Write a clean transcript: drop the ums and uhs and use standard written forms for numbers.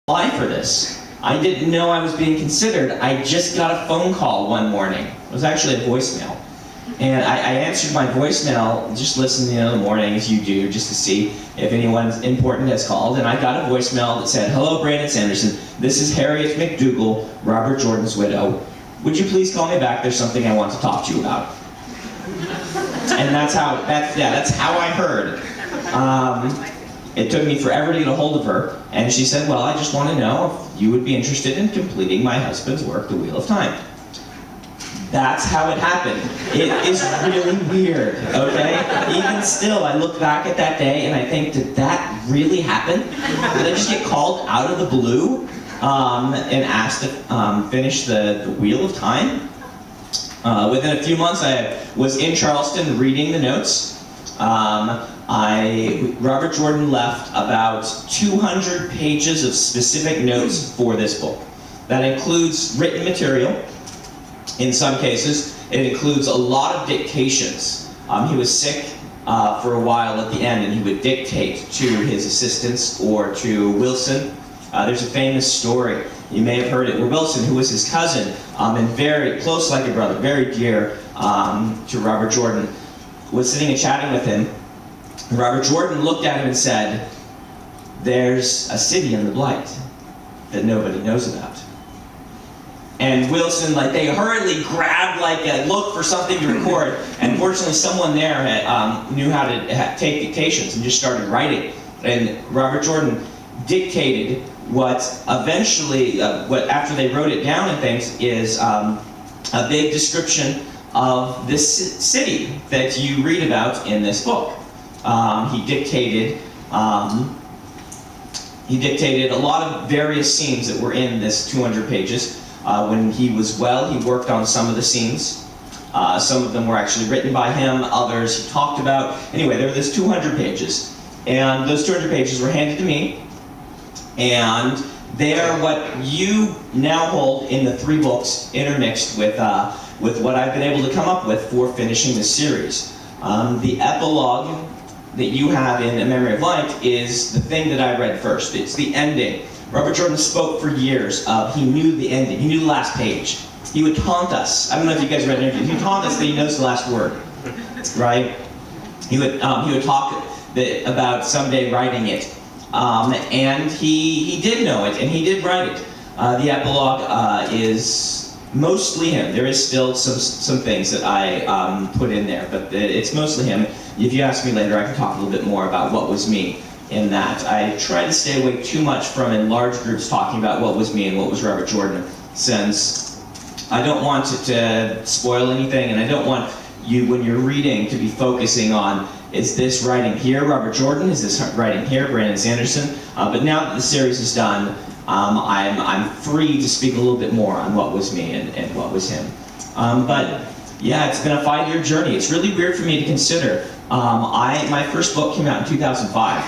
apply for this. I didn't know I was being considered. I just got a phone call one morning. It was actually a voicemail. And I answered my voicemail, just listening in the morning as you do, just to see if anyone important has called. And I got a voicemail that said, "Hello, Brandon Sanderson. This is Harriet McDougal, Robert Jordan's widow. Would you please call me back? There's something I want to talk to you about." And that's how I heard. It took me forever to get a hold of her, and she said, "Well, I just want to know if you would be interested in completing my husband's work, The Wheel of Time." That's how it happened. It is really weird, okay? Even still, I look back at that day and I think, did that really happen? Did I just get called out of the blue and asked to finish the Wheel of Time? Within a few months, I was in Charleston reading the notes. Robert Jordan left about 200 pages of specific notes for this book. That includes written material. In some cases, it includes a lot of dictations. He was sick for a while at the end, and he would dictate to his assistants or to Wilson. There's a famous story, you may have heard it, where Wilson, who was his cousin, and very close like a brother, very dear to Robert Jordan, was sitting and chatting with him. And Robert Jordan looked at him and said, "There's a city in the Blight that nobody knows about." And Wilson, they hurriedly grabbed a look for something to record, and fortunately someone there knew how to take dictations and just started writing. And Robert Jordan dictated what eventually, after they wrote it down and things, is a big description of this city that you read about in this book. He dictated a lot of various scenes that were in this 200 pages. When he was well, he worked on some of the scenes. Some of them were actually written by him, others he talked about. Anyway, there were this 200 pages. And those 200 pages were handed to me. And they are what you now hold in the 3 books intermixed with what I've been able to come up with for finishing this series. The epilogue that you have in A Memory of Light is the thing that I read first. It's the ending. Robert Jordan spoke for years. He knew the ending. He knew the last page. He would taunt us. I don't know if you guys read interviews. He would taunt us that he knows the last word, right? He would talk about someday writing it, and he did know it, and he did write it. The epilogue is mostly him. There is still some things that I put in there, but it's mostly him. If you ask me later, I can talk a little bit more about what was me in that. I try to stay away too much from in large groups talking about what was me and what was Robert Jordan, since I don't want it to spoil anything, and I don't want you, when you're reading, to be focusing on, is this writing here Robert Jordan? Is this writing here Brandon Sanderson? But now that the series is done, I'm free to speak a little bit more on what was me and what was him. But yeah, it's been a 5-year journey. It's really weird for me to consider. My first book came out in 2005.